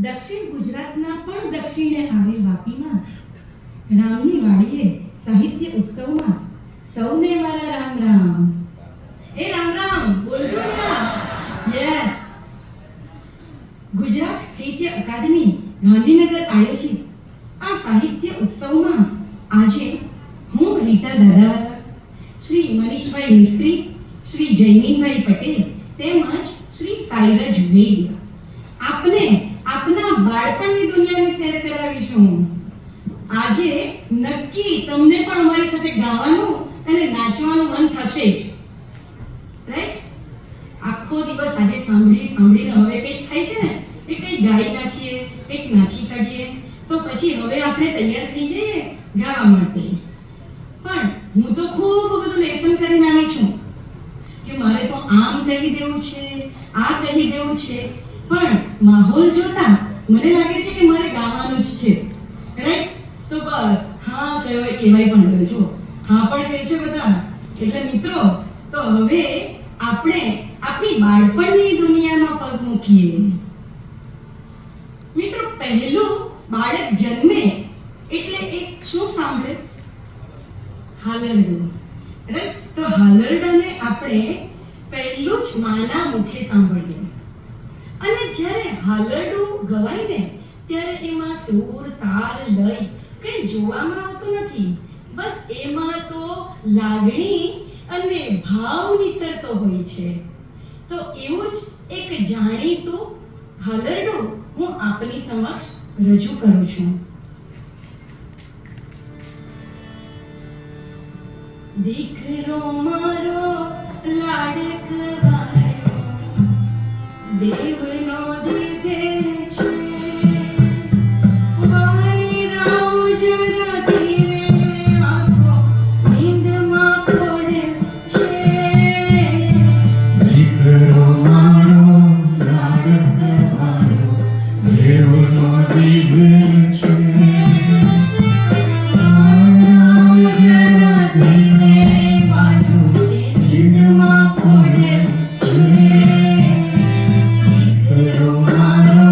દક્ષિણ ગુજરાતના પણ દક્ષિણે આવેલ વાપીમાં રામની વાડીએ સાહિત્ય ઉત્સવમાં સૌને મારા રામ રામ. એ રામ રામ બોલજો ના. યસ. ગુજરાત સાહિત્ય અકાદમી ગાંધીનગર આયોજિત આ સાહિત્ય ઉત્સવમાં આજે હું રીટા દાદાવાલા, શ્રી મનીષભાઈ મિસ્ત્રી, શ્રી જયમીનભાઈ પટેલ તેમજ શ્રી સાઈરજ વેદ આપને આપના બાળપણની દુનિયાને શેર કરાવીશું. આજે નક્કી તમને પણ અમારી સાથે ગાવાનું અને નાચવાનું મન થશે, રાઈટ? આખો દિવસ આજે સાંભળીને હવે કંઈક થાય છે ને, એ કંઈક ગાઈ નાખીએ, કંઈક નાચી કાઢીએ, તો પછી હવે આપણે તૈયાર થઈ જઈએ ગાવા માટે. પણ હું તો ખૂબ બધું લેસન કરીને આવી છું કે મારે તો આમ કહી દેવું છે, આ કહી દેવું છે, પણ માહોલ જોતા મને લાગે છે કે મારે ગાવાનું જ છે, રાઈટ? તો બસ હા કહેવાય પણ ગયો. જો હા પણ કહે છે બધા. એટલે મિત્રો, તો હવે આપણે આપણી બાળપણની દુનિયામાં પગ મૂકીએ. મિત્રો, પહેલું બાળક જન્મે એટલે એક શું સાંભળે? હાલરડું, રાઈટ? તો હાલરડાને આપણે પહેલું જ માના મુખે સાંભળીએ. અને જ્યારે હાલરડું ગવાય ને ત્યારે એમાં સૂર, તાલ, લય કંઈ જોવામાં આવતું નથી. બસ એમાં તો લાગણી અને ભાવ નીતરતો હોય છે. તો એવું જ એક જાણીતું હાલરડું હું આપની સમક્ષ રજૂ કરું છું. દીકરો મારો લાડકવાયો દેવનો દીધેલ છે, વાયરાઓ જરા ધીરે આંખો નીંદમાં પડેલ છે. દીકરો મારો લાડકવાયો દેવનો દીધેલ છે, વાયરાઓ જરા ધીરે બાજુ નીંદમાં પડેલ છે. દીકરો મારો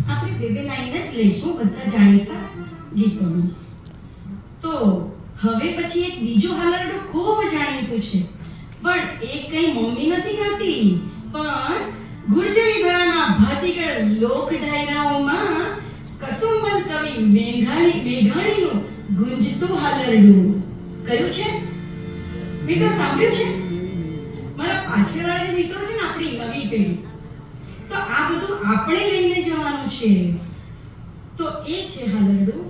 આપણે બે લાઈન જ લઈશું બધા જાણીતા ગીતોની. તો હવે પછી એક બીજું હાલરડું ખૂબ જાણીતું છે, પણ એ કઈ મમ્મી નથી ગાતી, પણ ગુર્જરી ધરાના ભાતીગળ લોક ડાયરાઓમાં કસુંબલ કવિ મેઘાણીનું ગુંજતું હાલરડું. કયું છે મિત્રો? સાંભળ્યું છે? મારા પાછળવાળા જે મિત્રો છે ને, આપણી નવી પેઢી, તો આ બધું આપણે લઈને જવાનું છે. તો એ છે હાલરડું.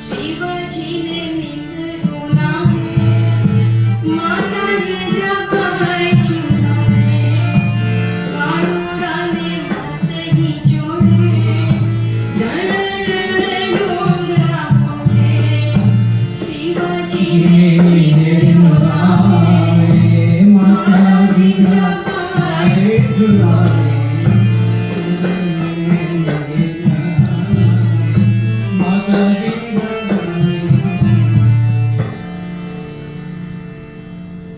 શિવજીને નિંદરું નામે માતાજી જપાય છુનારે, વાળુડાને મતહી જોડે ડણ ડોંગરા પોલે. શિવજીને નિંદરું નામે માતાજી જપાય છુનારે.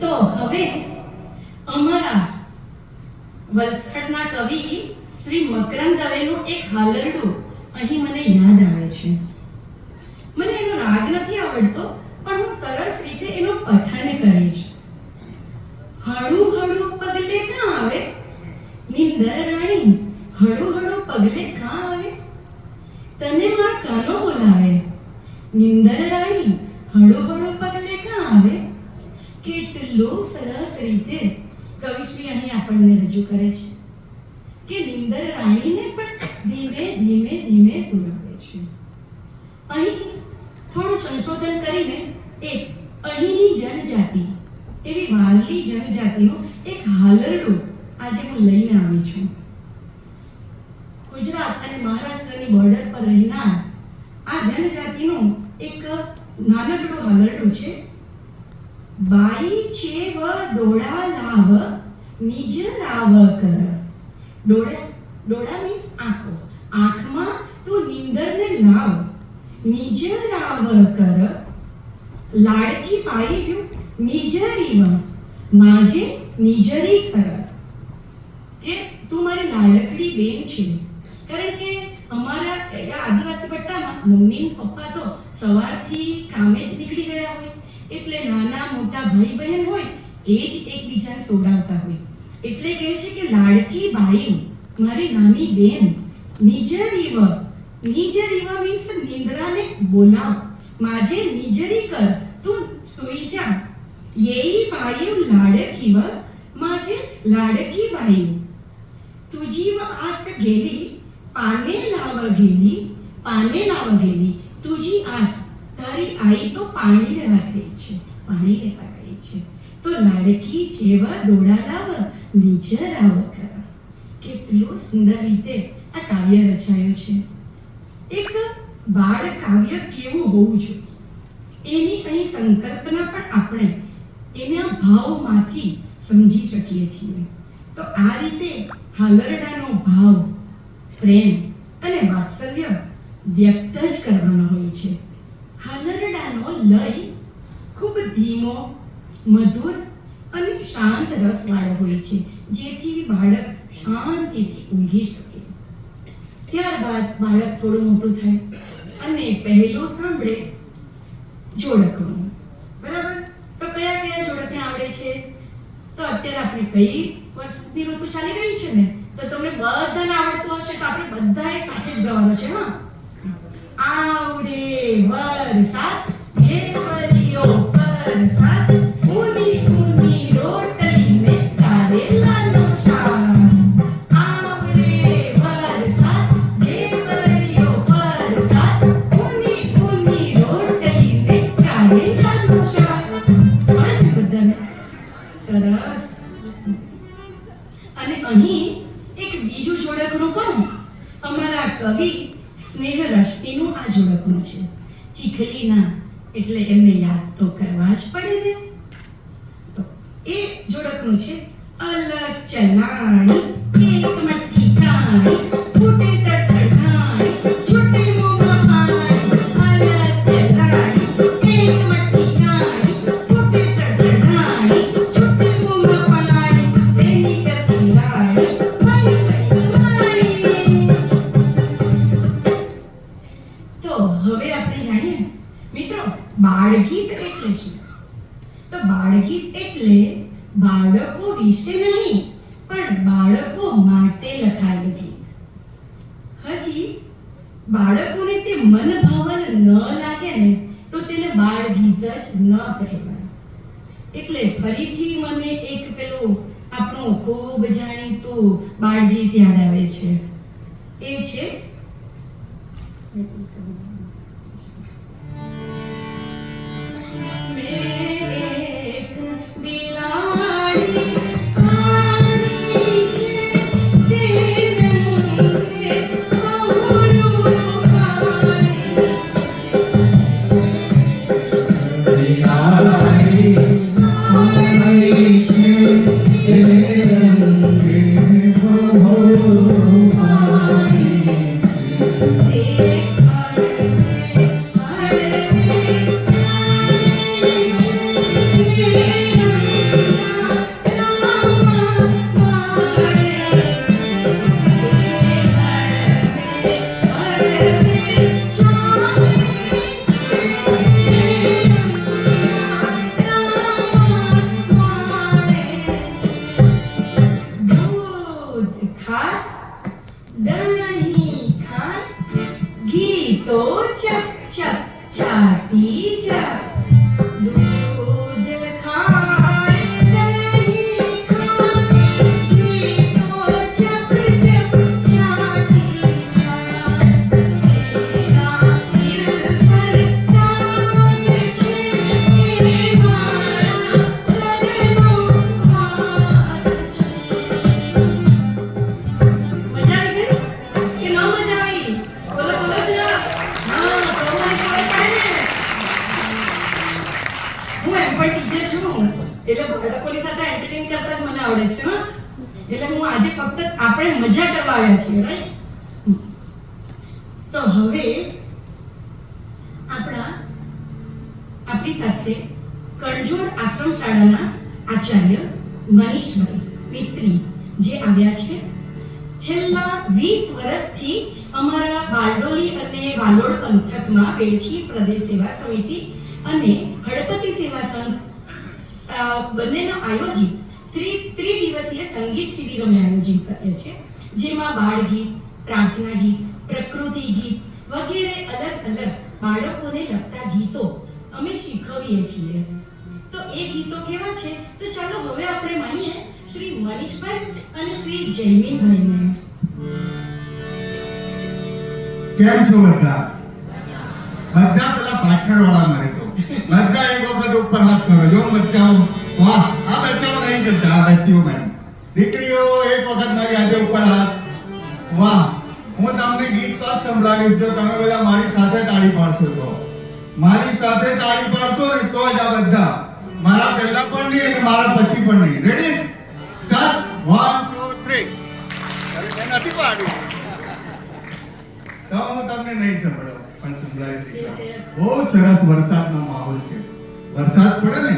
તો હવે અમારા વલસાડના કવિ શ્રી મકરંદ દવેનું એક હાલરડું અહીં મને યાદ આવે છે. મને એનો રાગ નથી આવડતો, પણ હું સરસ રીતે એનું પઠન કરીશ. હળુ હળુ પગલે કાં આવે નિંદર રાણી, હળુ હળુ પગલે કાં આવે, તને માં કાનો બોલાવે નિંદર રાણી, હળુ હળુ પગલે કાં આવે. કેટલો સરસ રીતે કવિશ્રી અહીં આપણને રજૂ કરે છે કે નિંદર રાણીને પણ ધીમે ધીમે બોલાવે છે. અહીં થોડું સંશોધન કરીને એક અહીંની જનજાતિ, એવી વારલી જનજાતિનો એક હાલરડો આજે હું લઈને આવી છું. ગુજરાત અને મહારાષ્ટ્રની બોર્ડર પર રહેનાર આ જનજાતિનો એક નાનકડો હાલરડો છે. બાઈ ચેવ ડોળા લાવ નિજ રાવ કર. ડોળા મીન્સ આંખો. આંખમાં તું નીંદરને લાવ, નિજ રાવ કર. લાડકી પાયું નિજરીવ, માજે નિજરી કર. કે તું મારી લાડકડી બેન છે. કારણ કે અમારા આદિવાસી પટ્ટામાં મમ્મી પપ્પા તો સવારથી કામે જ નીકળી ગયા હોય, એટલે નાના મોટા ભાઈ બહેન હોય એ જ એકબીજાને સોડાવતા હોય. એટલે કહે છે કે લાડકી બાઈ, મારી નાની બેન, નિજરીવ. નિજરીવ મીન્સ નિંદ્રાને બોલાવ, માજે નિજરી કર, તું સૂઈ જા. યેઈ બાઈ લાડકીવ, માજે લાડકી બાઈ. તુજીવ આસ ગેલી પાને લાવ ગેલી, પાને લાવ ગેલી. તુજી આસ, તારી આઈ તો પાણી લેવા ગઈ છે, પાણી લેવા ગઈ છે. તો લાડકી જેવા દોડા લાવ નિજ રાવ કર. કેટલું સુંદર રીતે આ કાવ્ય રચાયું છે. એક બાળ કાવ્ય કેવું હોવું જોઈએ એની અહીં સંકલ્પના પણ આપણે એના ભાવમાંથી સમજી શકીએ છીએ. તો આ રીતે હાલરડાનો ભાવ, પ્રેમ અને વાત્સલ્ય વ્યક્ત જ કરવાનો હોય છે. હાલરડાનો લય ખૂબ ધીમો, મધુર અને શાંત રસવાળો હોય છે, જેથી બાળક શાંતિથી ઊંઘી શકે. ત્યારબાદ બાળક થોડું મોટું થાય અને પહેલું સાંભળે જોડકણું. બરાબર? તો કયા કયા જોડકણ આવડે છે? તો અત્યારે આપણે કઈ વરસાદની ઋતુ ચાલી રહી છે ને, તો તમને બધાને આવડતું હશે. તો આપણે બધાએ સાથે જ ગાવાનું છે. હા, આવડે વરસાદ, ઘેવરિયો વરસાદ, ઊની ઊની રોટલી ને કારેલાનું શાક. આવડે વરસાદ, ઘેવરિયો વરસાદ, ઊની ઊની રોટલી ને કારેલાનું શાક. આવડે છે બધાને? સરસ. અને અહીં એક બીજું જોડકણું કહું. અમારા કવિ સ્નેહ રશ્મિનું આ જોડકણું છે. ચીખલીના એટલે એમને યાદ તો કરવા જ પડે ને. તો એ જોડકણું છે. અલગ ચલાણી એક મટકી કાણી, ફૂટે તડતડાણી, છૂટે મોંમાં પાણી. અલગ ચલાણી એક મટકી કાણી, ફૂટે તડતડાણી, છૂટે મોંમાં પાણી. તેની કરતી રાણી, મારી કઈ માણી. તો હવે આપણે જાણીએ મિત્રો, બાળગીત એટલે શું? તો બાળગીત એટલે બાળકો વિશે નહીં, પણ બાળકો માટે લખાયેલું ગીત. હજી બાળકોને તે મનભાવન ન લાગે ને તો તેને બાળગીત જ ન કહેવાય. એટલે ફરીથી મને એક પેલું આપણું ખૂબ જાણીતું બાળગીત યાદ આવે છે. એ છે એક બિલાડી આવી છે, તે રંગે કૌરું પાણી. બિલાડી આવી છે, તે રંગે બહુ પાણી છે. તે હું એમ પણ ટીચર છું, એટલે બાળકોની સાથે એન્ટરટેન કરતા જ મને આવડે છે હા. એટલે હું આજે ફક્ત આપણે મજા કરવા આવ્યા છીએ, રાઈટ? તો હવે આપણી સાથે કણજોડ આશ્રમ શાળાના આચાર્ય મનીષભાઈ મિસ્ત્રી જે આવ્યા છે. છેલ્લા 20 વર્ષથી અમારા બારડોલી અને વાલોડ પંથકમાં વેડછી પ્રદેશ સેવા સમિતિ અને હળપતિ સેવા સંઘ બંનેનો આયોજિત ત્રિદિવસીય સંગીત શિબિર અમે આયોજિત કરીએ છીએ, જેમાં બાળ ગીત, પ્રાર્થના ગીત, પ્રકૃતિ ગીત વગેરે અલગ અલગ બાળકોને લગતા ગીતો અમે શીખવીએ છીએ. તો એ ગીતો કેવા છે તો ચાલો હવે આપણે માનીએ શ્રી મનીષભાઈ અને શ્રી જયમીનભાઈને. કેમ છો બધા? બધા પેલા પાછળ વાળા મારે તો બધા એક વખત ઉપર હાથ કરો. જો બચ્ચાઓ, વાહ, આ બચ્ચાઓ નહીં કરતા, આ બચ્ચીઓ મારી દીકરીઓ એક વખત મારી આજે ઉપર હાથ. વાહ, હું તમને ગીત તો જ સંભળાવીશ જો તમે બધા મારી સાથે તાળી પાડશો. તો મારી સાથે તાળી પાડશો ને તો જ આ બધા, મારા પહેલા પણ નહીં અને મારા પછી પણ નહીં. રેડી? સ્ટાર્ટ. 1 2 3. અરે મેં નથી પાડ્યું તો હું તમને નહીં સંભળાવું પણ સંભળાવીશ. બહુ સરસ વરસાદનો માહોલ છે. વરસાદ પડે ને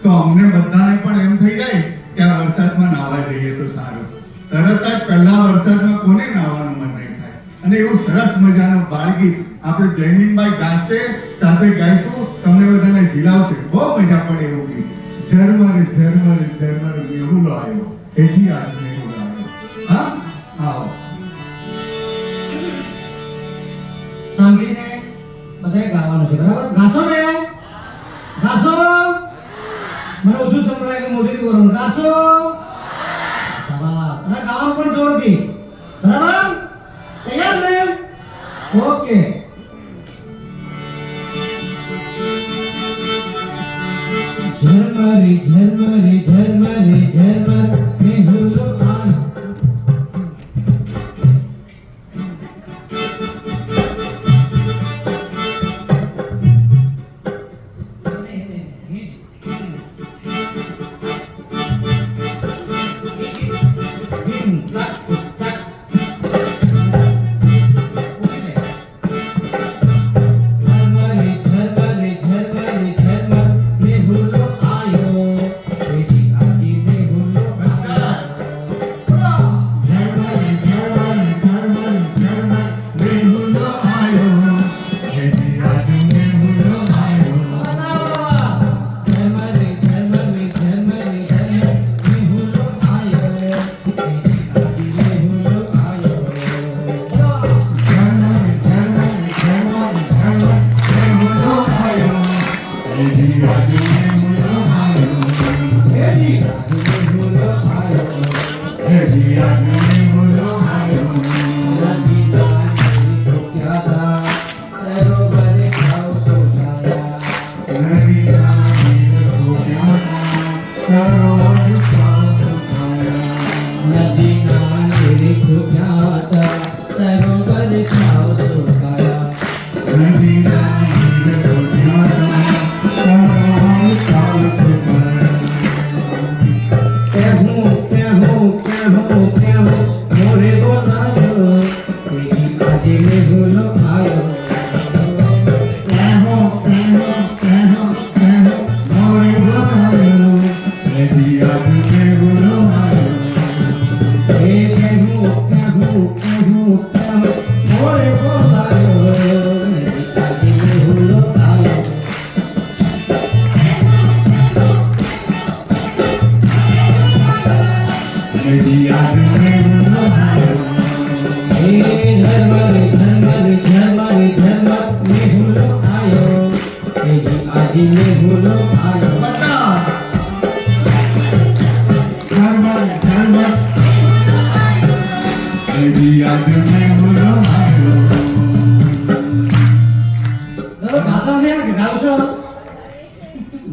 તો અમને બધાને પણ એમ થઈ જાય કે આ વરસાદમાં નાહવા જઈએ તો સારું. તરત જ પહેલા વરસાદમાં કોને નાહવાનું મન નહીં થાય. અને એવું સરસ મજાનું બાળગીત આપણે જયમીનભાઈ ગાશે, સાથે ગાઈશું, તમને બધાને ઝીલાવશે, બહુ મજા પડે એવું ગીત. ઝરમર ઝરમર ઝરમર મેહુલો આવ્યો, એથી આજ મેહુલો આવ્યો. હા, આવો. સાંભળીને બધાએ ગાવાનું છે, બરાબર? ગાશો ને? ગાશો? મને ઓછું સંભળાય કે મોઢેથી બોલવાનું. ગાશો? શાબાશ. અને ગાવાનું પણ જોરથી, બરાબર? તૈયાર ને? ઓકે. ઝરમરી ઝરમરી ઝરમરી ઝરમર મેહુલો આવ્યો.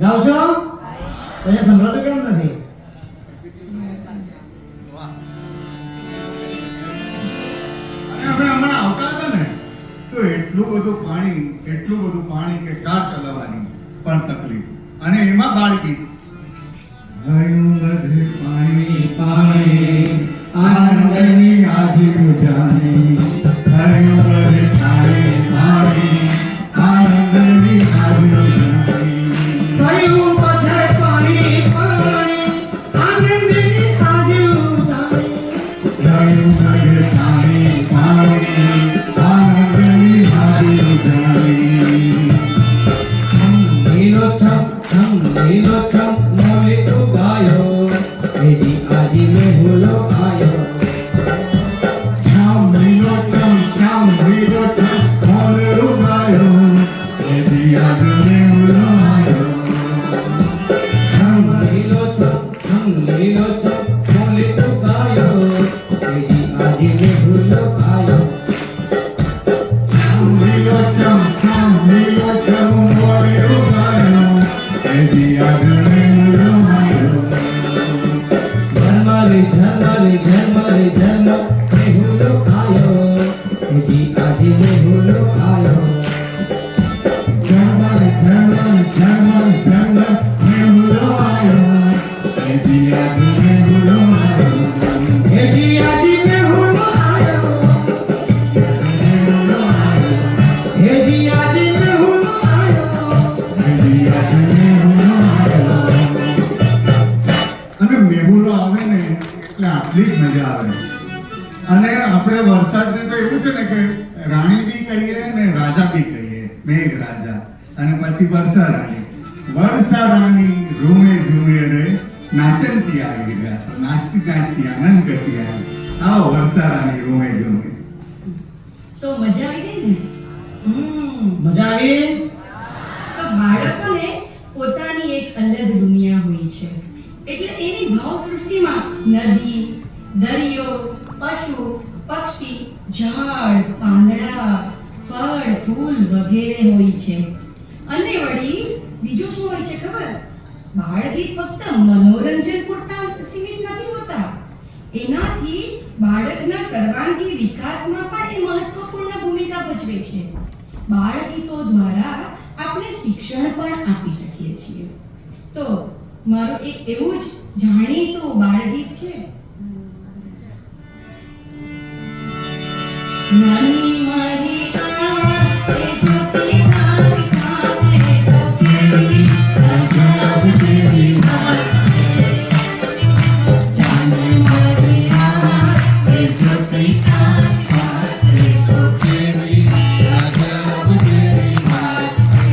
ગાવ છો? પછી સંભળાતું કેમ નથી? હમણાં આવતા હતા ને તો એટલું બધું પાણી કે કાર ચલાવવાની પણ તકલીફ. અને એમાં બાળગીત થયું બધે પાણી પાણી આનંદની આજી ઉજાણી થયું બધે પાણી પાણી આનંદની આજી ઉજાણી કયું બધે પાણી પાણી આનંદની આજી ઉજાણી થયું બધે પાણી પાણી આનંદની આજી ઉજાણી લીલો છમ મોલી ઉગાયો એની આજી મેહુલો આયો શ્યામ લીલોછમ મોરે ઉગાયો એથી આજે મેહુલો આવ્યો લીલો છમ મોલી ઉગાયો એની આજી મેહુલો આયો લીલોછમ મોરે ઉગાયો એથી આજે મેહુલો આવ્યો ઝરમરી મેહુલો આયો એની આજી મેહુલો આયો ઝરમર મેહુલો આવ્યો એથી આજે મેહુલો આવ્યો એની આજી મેહુલો આયો મેહુલો આવ્યો એની આજી મેહુલો આયો એથી આજે મેહુલો આવ્યો અને મેહુલો આવે ને એટલે આટલી જ મજા આવે અને આપણે વરસાદને તો એવું છે ને કે રાણી બી કહીએ ને રાજા બી કહીએ મેઘ રાજા અને પછી વર્ષા રાણી રૂમે ઝૂમે રે નાચનતી આવી ગયા નાચતી નાચતી આનંદ કરતી આવી આવો વર્ષા રાણી રૂમે ઝૂમે તો મજા આવી ગઈ ને મજા આવી તો બાળકોને પોતાની એક અલગ દુનિયા હોય છે એટલે એની ભાવ સૃષ્ટિમાં નદી દરિયો પશુ પક્ષી ઝાડ પાંદડા ફળ ફૂલ વગેરે હોય છે અને વળી બીજું શું હોય છે ખબર બાળગીત ફક્ત મનોરંજન પૂરતા સીમિત નથી હોતા એનાથી બાળકના સર્વાંગી વિકાસમાં પણ એ મહત્વપૂર્ણ ભૂમિકા ભજવે છે બાળગીતો દ્વારા આપણે શિક્ષણ પણ આપી શકીએ છીએ તો મારું એક એવું જ જાણીતું બાળગીત છે નાની મારી આંખ એ જ્યોતિ તારી આંખ એ તો કેવી અજબ જેવી વાત છે નાની મારી આંખ એ જ્યોતિ તારી આંખ એ તો કેવી અજબ જેવી વાત છે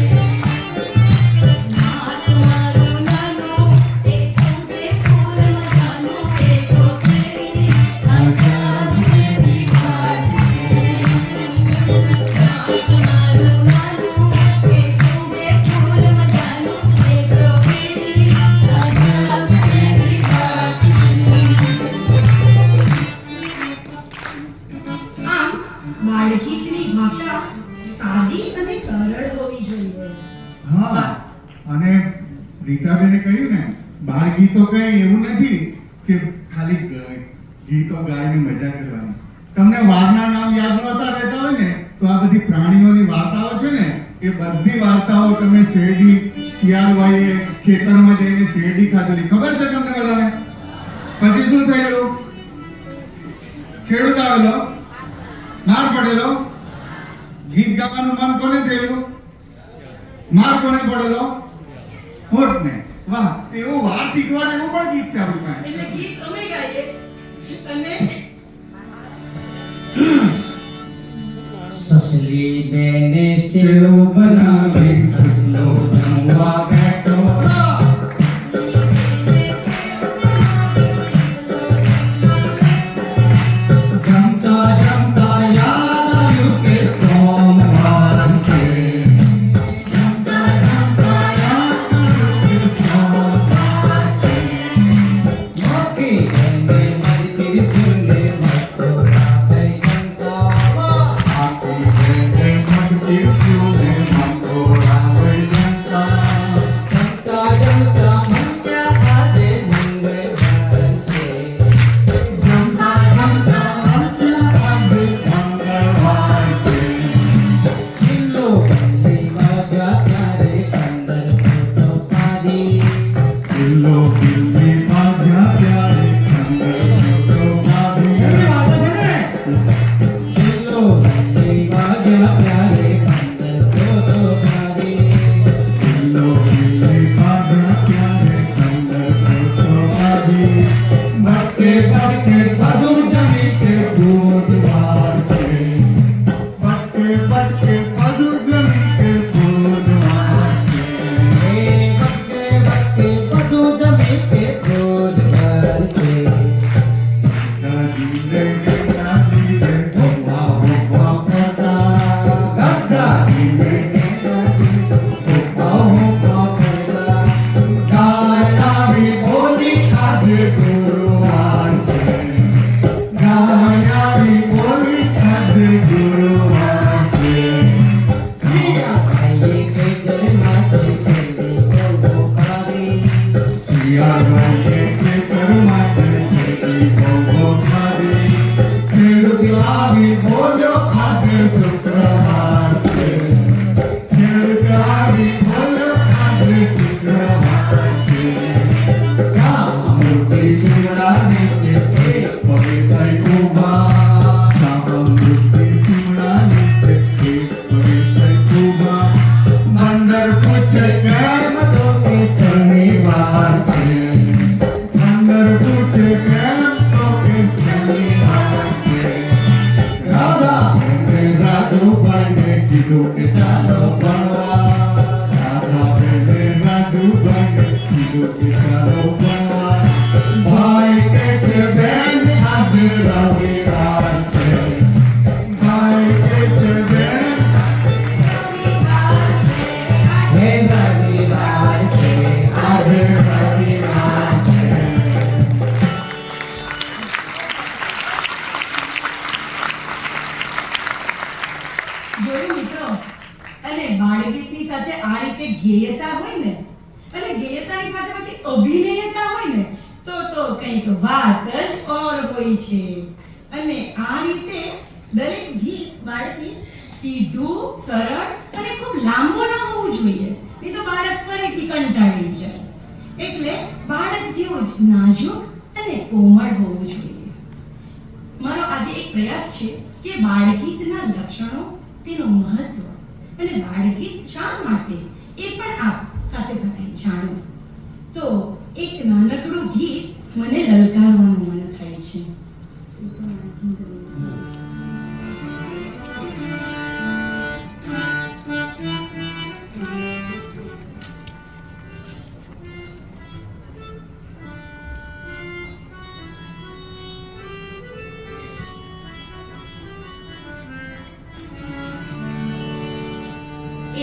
ના તમારું નાનું એ સૌથી ફૂલ મજાનું એ તો કેવી અજબ જેવી વાત બાળગીતની ભાષા સાદી અને સરળ હોવી જોઈએ હા અને રીટાબેને કહ્યું ને બાળગીતો કઈ એવું નથી કે ખાલી ગીતો ગાઈને મજા કરવાની તમને વારના નામ યાદ નહોતા રહેતા હોય ને તો આ બધી પ્રાણીઓની વાર્તાઓ છે ને એ બધી વાર્તાઓ તમે શેરડી શિયાળવાએ ખેતરમાં જઈને શેરડી ખાધેલી ખબર છે તમને બધાને પછી શું થયેલું ખેડૂત આવેલો માર પડેલો ગીત ગાવાનું મન કોને થયેલું માર કોને પડેલો હોઠને વાહ એવું વાર શીખવાડે એવું પણ ગીત છે આપણી પાસે એટલે ગીત અમે ગાઈએ અને સસલી બેને સેવ બનાવી સસલો જમવા બેઠો જમતા જમતા યાદ આવ્યું કે સોમવાર છે જમતા જમતા યાદ આવ્યું કે સોમવાર છે. મોટી બેને મારી તિરસુલને મટકો રાખે જમતા આખી બેને મટકી સ્યુને મંગોળા હોય જમતા શિયાળાએ ખેતરમાં ખેતી ભોગો ખાધી. ખેડૂત આવી બોલ્યો આજે શુક્રવાર છે. ખેડૂત આવી બોલ્યો આજે શુક્રવાર છે. શા અમૃતિ શિમલા નીચે એક પવિત્ર કુંભા. શા અમૃતિ શિમલા નીચે એક પવિત્ર કુંભા. બંદર પૂછે કેમ તો કે શનિવાર છે. બંદર પૂછે કેમ તો કે શનિવાર છે. રાજુભાઈને કીધું કે ચાલો ભણવા. રાધાબેને રાજુભાઈને કીધું કે ચાલો ભણવા. ભાઈ કે છે બેન આજે રવિવાર છે. ભાઈ કે છે બેન હે રવિવાર છે આજે રવિવાર છે. જોયું મિત્રો, અને બાળગીતની સાથે આ રીતે ગેયતા હોય ને, અને ગેયતાની સાથે પછી અભિનયતા હોય ને, તો કંઈક વાત જ ઓર હોય છે. અને આ રીતે દરેક ગીત બાળકી સીધું, સરળ અને ખૂબ લાંબો ન હોવું જોઈએ, નહીં તો બાળક ફરીથી કંટાળી જાય. એટલે બાળક જેવું જ નાજુક અને કોમળ હોવું જોઈએ. મારો આજે એક પ્રયાસ છે કે બાળગીતના લક્ષણો, તેનું મહત્વ અને બાળગીત શા માટે એ પણ આપ સાથે સાથે જાણો. તો એક નાનકડું ગીત મને લલકારવાનું મન થાય છે.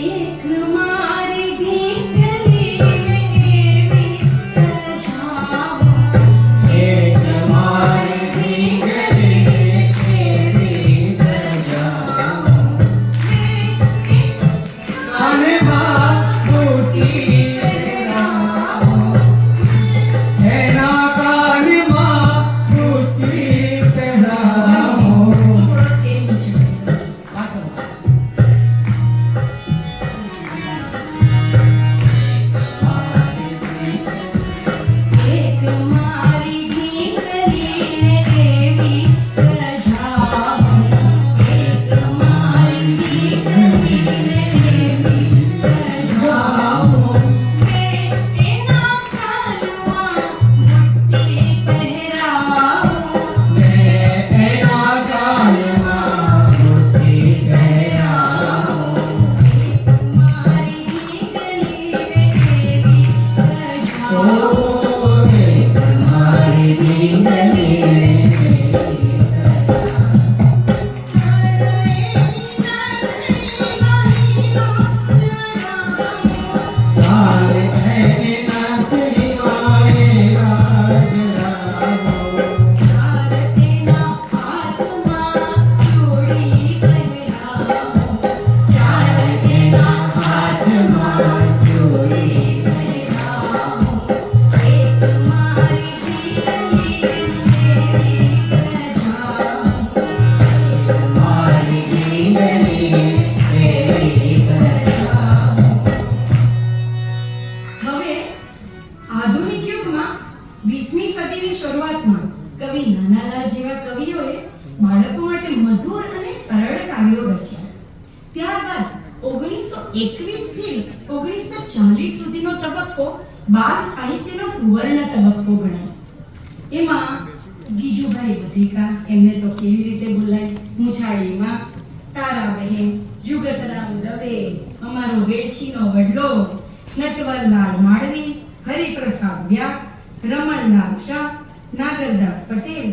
એક મારી ઢીંગલી એવી સજાવો. એક મારી ઢીંગલી એવી સજાવો. કાનમાં બુટ્ટી પહેરાવો. એના કાનમાં બુટ્ટી પહેરાવો. થોડો તેલ નીચે પડેલો. એક મારી ઢીંગલીને એવી સજાવો. એક મારી ઢીંગલીને એવી સજાવો. એના કાનમાં બુટ્ટી પહેરાવો. એના કાનમાં બુટ્ટી પહેરાવો. એક મારી ઢીંગલીને એવી સજાવો. એક મારી ઢીંગલી એવી તારે એની નાથની માએ રાજ લાવો. ચારતેના હાથમાં ચૂડી પહેરાવો. ચારતેના હાથમાં ચૂડી પહેરાવો. એક મારી ઢીંગલીને એવી સજાવો. મારી ઢીંગલી એવી સજાવો. હવે આધુનિક યુગમાં 20મી સદીની શરૂઆતમાં કવિ નાનાલાલ જેવા કવિઓએ બાળકો માટે મધુર અને સરળ કાવ્યો રચ્યા. ત્યારબાદ 1921 થી 1940 સુધીનો તબક્કો બાળ સાહિત્યનો સુવર્ણ તબક્કો ગણાય. એમાં ગીજુભાઈ વધેકા, એમને તો કેવી રીતે ભૂલાય, મૂછાળીમાં, તારાબહેન, જુગતરામ દવે, અમારો વેઠીનો વડલો, નટવરલાલ માળવી, હરિપ્રસાદ વ્યાસ, રમણલાલ શાહ, નાગરદાસ પટેલ,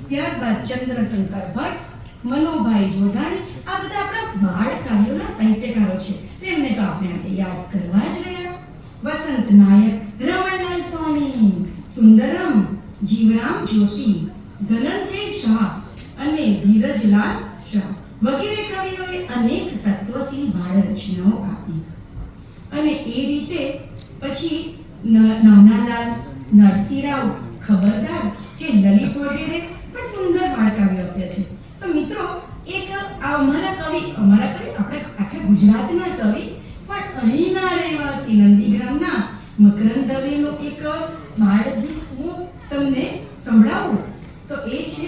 ત્યારબાદ ચંદ્રશંકર ભટ્ટ, મનોભાઈ જોધાણી, આ બધા આપણા બાળ કાવ્યોના સાહિત્યકારો છે. તેમને તો આપણે આજે યાદ કરવા જ રહ્યા. વસંત નાયક, રમણલાલ સ્વામી, સુંદરમ, જીવરામ જોશી, ધનંજય શાહ અને ધીરજલાલ શાહ વગેરે કવિઓએ અનેક સત્વશીલ બાળ રચનાઓ આપી. અને એ રીતે પછી નાનાલાલ, નરસિંહરાવ ખબરદાર કે લલિત વગેરે પણ સુંદર બાળકાવ્યો આપ્યા છે. તો મિત્રો એક અમારા કવિ આપણે આખા ગુજરાતના કવિ પણ અહીંના રહેવાસી નંદીગ્રામના મકરંદ દવેનું એક બાળગીત હું તમને સંભળાવું. તો એ છે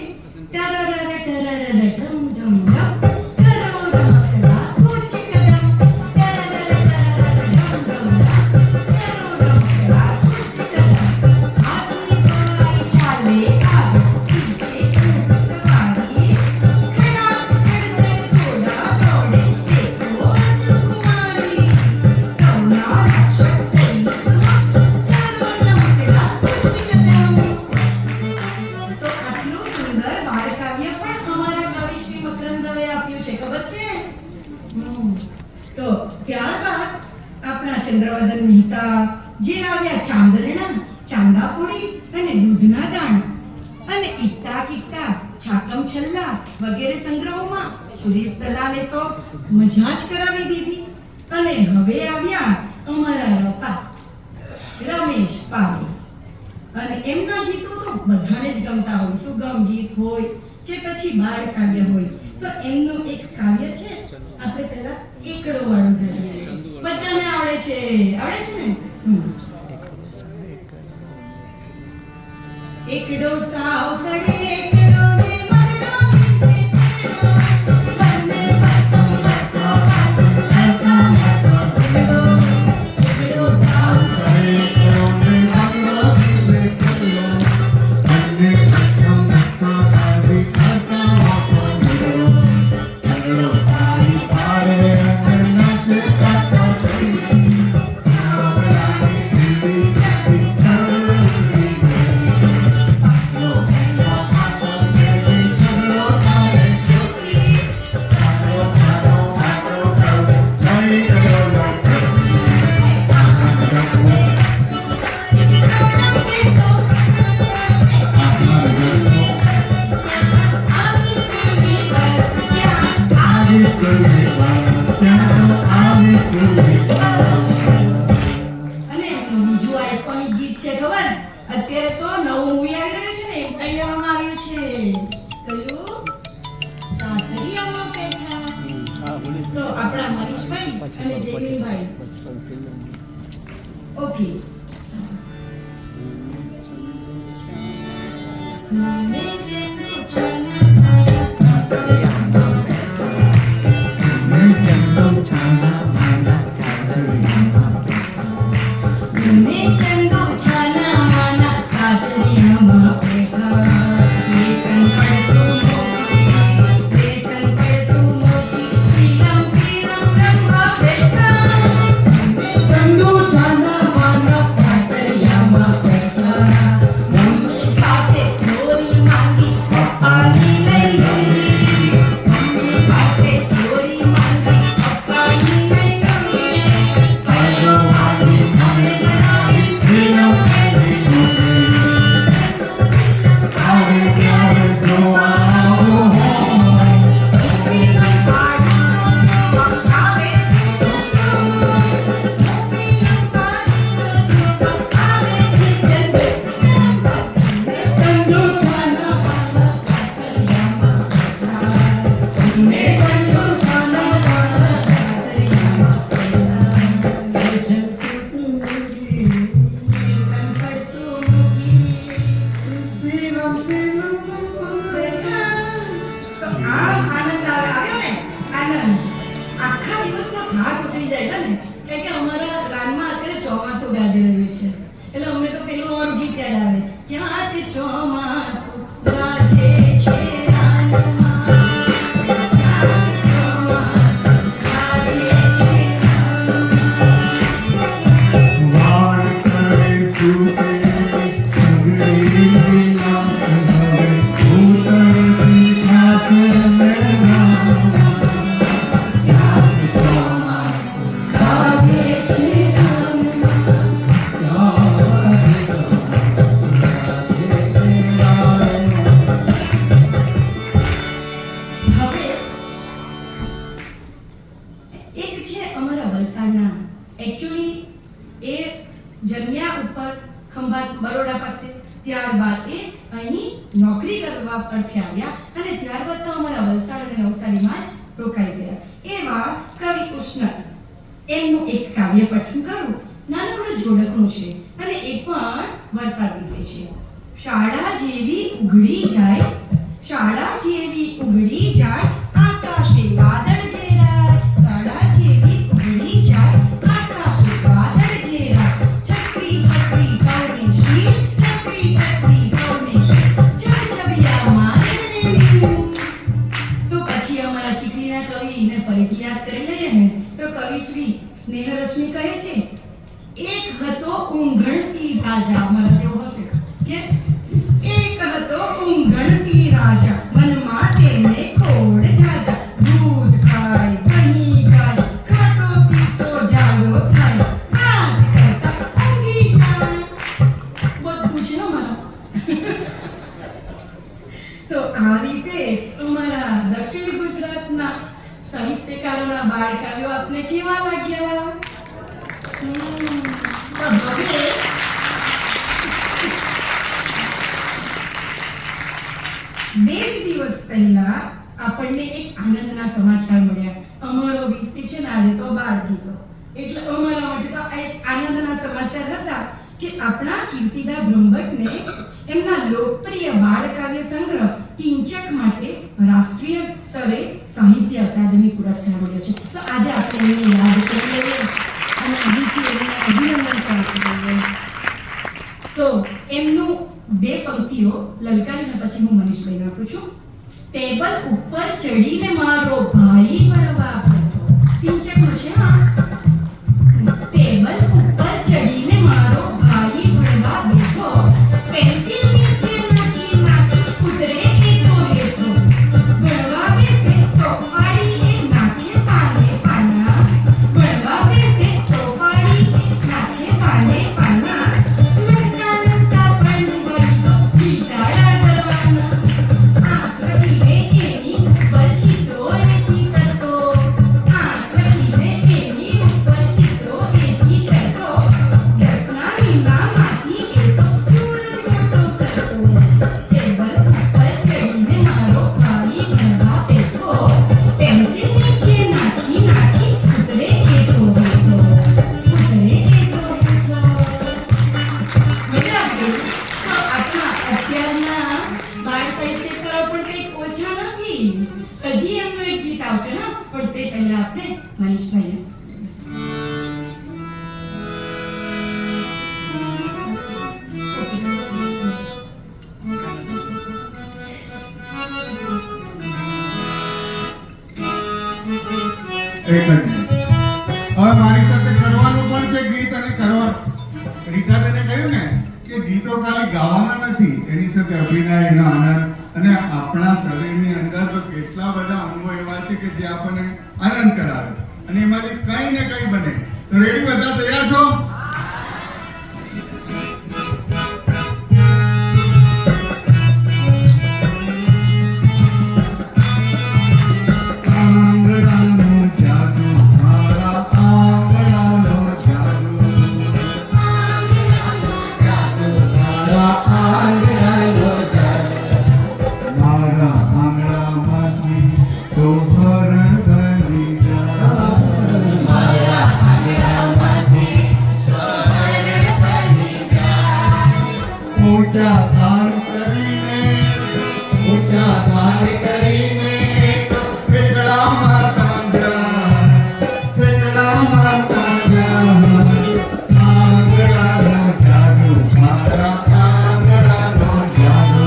ટરરર ટરરર ઢમ ઢમ ઢમ કરો રમકડા કૂચ કદમ ટરરર ટરરર ઢમ ઢમ ઢમ કરો રમકડા કૂચ કદમ હાથની પવાઈ ચાલે આગ પીછે ઊંટ સવારી ખડા ખડખડ ઘોડા દોડે દેખો રાજકુમારી સૌના રક્ષક સૈનિકમાં ચાલો રમકડા કૂચ કદમ. તો આટલું સુંદર બાળકાવ્ય પણ અમારા કવિ શ્રી મકરંદ દવે આપ્યું છે, ખબર છે? તો ત્યારબાદ આપણા ચંદ્રવદન મહેતા જે આવ્યા ચાંદરણા, ચાંદાપોળી અને દૂધના દાણા અને ઇટ્ટા કિટ્ટા, છાકમ છલ્લા વગેરે સંગ્રહોમાં સુરેશ દલાલે તો મજા જ કરાવી દીધી. અને હવે આવ્યા અમારા રપા રમેશ પાવી. અને એમના ગીતો તો બધાને જ ગમતા હોય, સુગમ ગીત હોય કે પછી બાળ કાવ્ય હોય. તો એમનું એક કાવ્ય છે, આપણે પહેલા એકડો વાળું ગાઈએ. બધાને આવડે છે ને? એકડો સાવ સડે એકડો ને મરડો ને એકડો બંને બતો બતો બતો એકડો એકડો સાવ સડે એકડો ને મરડો ને એકડો બંને બતો બતો એકડો તારી પારે અને નાચે કાકા કરી ચાવલાની દીદી કાકી ચાવલી પાછો બેઠા પાછો દેવી ચલો તારે છોકરી ચાલો ચાલો વાતો સૌ લઈ ગયો અને બીજું આ એક પણ ગીત છે, ખબર? અત્યારે તો નવું મૂવી આવી રહ્યું છે ને, એ કહેવામાં આવ્યું છે કયું સાતરિયામાં બેઠા. તો આપણા મનીષભાઈ અને જયમીનભાઈ. ઓકે. ખંભાત બરોડા પાસે. ત્યારબાદ એ અહીં નોકરી કરવા અર્થે આવ્યા અને ત્યારબાદ તો અમારા વલસાડ અને નવસારીમાં જ રોકાઈ ગયા. એવા કવિ ઉષ્ણસ એમનું એક કાવ્ય પઠન કરું. નાનકડું જોડકનું છે અને એ પણ વરસાદ વિશે છે. શાળા જેવી ઉઘડી જાય, શાળા જેવી ઉઘડી જાય, આકાશે વાદળ ઘેરાય. શાળા જેવી ઉઘડી જાય, આકાશે વાદળ ઘેરાય. છત્રી છત્રી સૌને શીર, છત્રી છત્રી સૌને શીર, ઝબઝબિયા મારને મીર. તો પછી અમારા ચીકલીના કવિને ફરીથી યાદ કરી લઈએ ને તો કવિ શ્રી સ્નેહરશ્મિ કહે છે, એક હતો ઊંઘણસિંહ રાજા. અમારા જેવો હશે કે એક હતો ઊંઘણસિંહ રાજા, મનમાં તેને કોડ ઝાઝા. દૂધ ખાય, દહીં ખાય, ખાતો પીતો જાડો થાય, વાત કરતા ઊંઘી જાય. બધું છે હો મારો. તો આ રીતે અમારા દક્ષિણ ગુજરાતના સાહિત્યકારોના બાળ કાવ્યો આપને કેવા લાગ્યા? તો હવે બે જ દિવસ પહેલા આપણને એક આનંદના સમાચાર મળ્યા. અમારો વિષય છે ને આજે તો બાળ ગીતો, એટલે અમારા માટે તો એક આનંદના સમાચાર હતા કે આપણા કીર્તિદા બ્રહ્મભટ્ટને એમના લોકપ્રિય બાળ કાવ્ય સંગ્રહ પિંચક માટે રાષ્ટ્રીય સ્તરે સાહિત્ય અકાદમી પુરસ્કાર મળ્યો છે. તો આજે આપણે એમને યાદ કરી લઈએ અને અહીંથી એમને અભિનંદન પાઠવીએ. તો એમનું બે પંક્તિઓ લલકારીને પછી હું મનીષભાઈને આપું છું. ટેબલ ઉપર ચડીને મારો ભાઈ ભણવા બેઠો. પિંચકનો છે હા. ટેબલ ઉપર ચડીને મારો ભાઈ ભણવા બેઠો, પેન્સિલ નીચે નાખી નાખી ઉતરે એ તો હેઠો. ભણવા બેસે તો ફાડી એ નાખે પાને પાના, ભણવા બેસે તો ફાડી એ નાખે પાને પાના. લંકા લંકા પણ વળી તો ચીટાડા કરવાના. આંખ લખીને એની ઉપર ચિત્રો એ ચીતરતો, આંખ લખીને એની ઉપર ચિત્રો એ ચીતરતો. જસના મીંડામાંથી એ તો સૂરજ મોટો કરતો. ટેબલ ઉપર ચડીને મારો ભાઈ ભણવા બેઠો, પેન્સિલ નીચે નાખી નાખી ઉતરે એ તો હેઠો, ઉતરે એ તો હેઠો. બરાબર. તો આપણા અત્યારના બાળ સાહિત્યકારો પણ કંઈક ઓછા નથી. હજી એમનું એક ગીત આવશે ને, પણ તે પહેલા આપણે મનીષભાઈને એક જ મિનિટ. હવે મારી સાથે કરવાનું પણ છે ગીત અને કરવા. રીટાબેને કહ્યું ને કે ગીતો ખાલી ગાવાના નથી, એની સાથે અભિનય, એનો આનંદ અને આપણા શરીરની અંદર તો કેટલા બધા અંગો એવા છે કે જે આપણને આનંદ કરાવે અને એમાંથી કંઈ ને કંઈ બને. તો રેડી, બધા તૈયાર છો? આંગણાનો જાદુ, મારા આંગણાનો જાદુ, મારા આંગણાનો જાદુ, મારા આંગણામાંથી તો હરણ બની જા. મારા આંગણામાંથી હરણ બની જાય. ઊંચા કાન કરીને, ઊંચા કાન કરીને ફેકડા મારતા જા, ફેકડા મારતા જા. આંગણાનો જાદુ, મારા આંગણાનો જાદુ,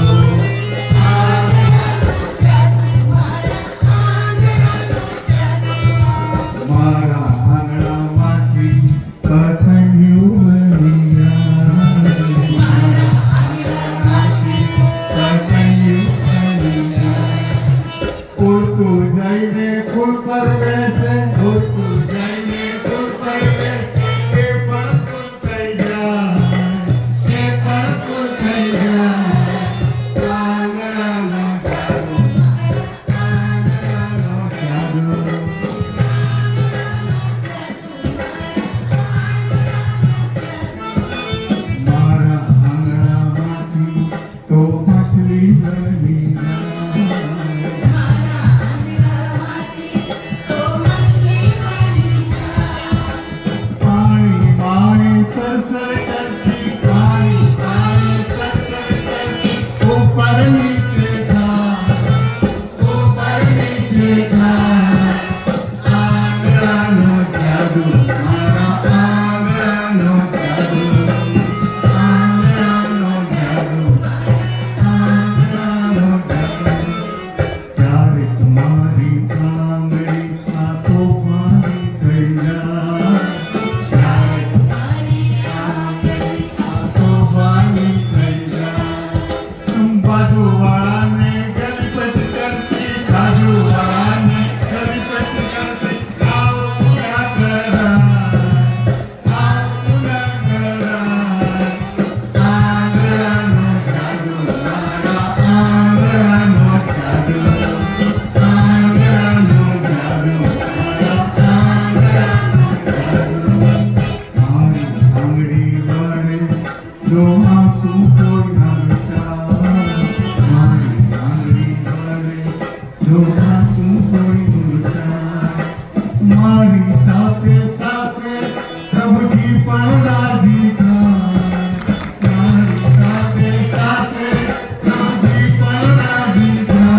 મારા આંગણામાંથી કથળિયું બની જાય. કથળિયું બની જાય. જો આંસુ કોઈ ના લૂછાય, મારી આંગળી વડે જો આંસુ કોઈ લૂછાય, મારી સાથે સાથે પ્રભુજી પણ રાજી થાય, મારી સાથે સાથે પ્રભુજી પણ રાજી થાય.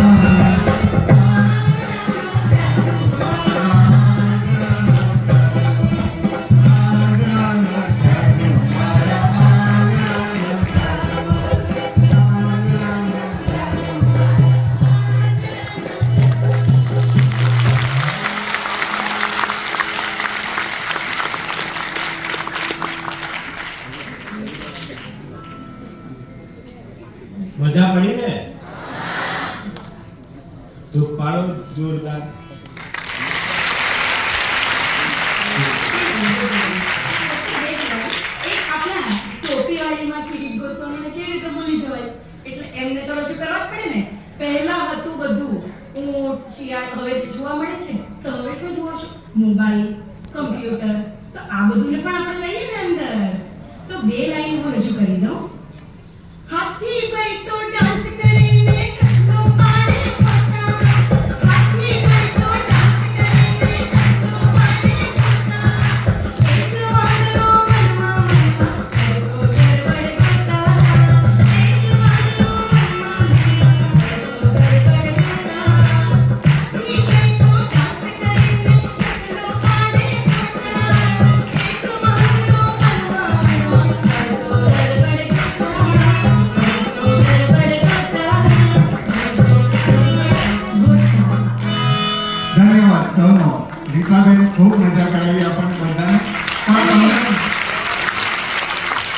મજા પડી ને? તો પાડો જોરદાર. એક આપણા ટોપીવાળીમાંથી ગીત ગોસ્વામીને કેવી રીતે ભૂલી જવાય? એટલે એમને તો રજૂ કરવા જ પડે ને. પહેલા હતું બધું ઊંટ, શિયાળ, હવે તો જોવા મળે છે. તો હવે શું જુઓ છો? Mobile, computer. તો આ બધુંને પણ આપણે લઈએ ને અંદર. તો બે લાઈન હું રજૂ કરી દઉં. હાથી ભાઈ તો ડાન્સ કરીને ચકલો પાડે ફોટા, હાથી ભાઈ તો ડાન્સ કરીને ચકલો પાડે ફોટા, એક વાંદરો મનમાં મનમાં કરતો ગરબડ કરતા, એક વાંદરો મનમાં મનમાં કરતો ગરબડ કરતા, હાથી ભાઈ તો ડાન્સ કરીને ચકલો પાડે ફોટા, એક વાંદરો મનમાં મનમાં કરતો ગરબડ કરતા. ધન્યવાદ સૌનો. રીટાબેન ખૂબ મજા કરાવી આપણને બધાને. પણ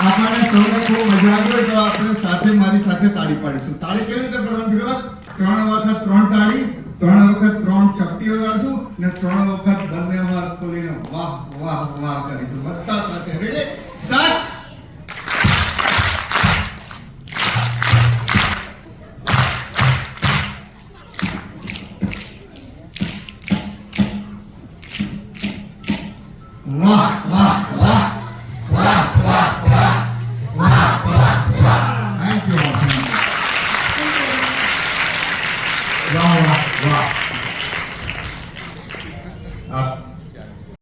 આપણને સૌને ખૂબ મજા આવી હોય તો આપણે સાથે મારી સાથે તાળી પાડીશું. તાળી કેવી રીતે પાડવાની ખબર? 3 વખત 3 તાળી, 3 વખત 3 ચપટી વગાડશું ને 3 વખત બંને હાથ ખોલીને વાહ વાહ વાહ કરીશું બધા સાથે. રેડી? સ્ટાર્ટ. વાહ વાહ વાહ વાહ વાહ વાહ વાહ વાહ વાહ. Thank you. વાહ વાહ વાહ.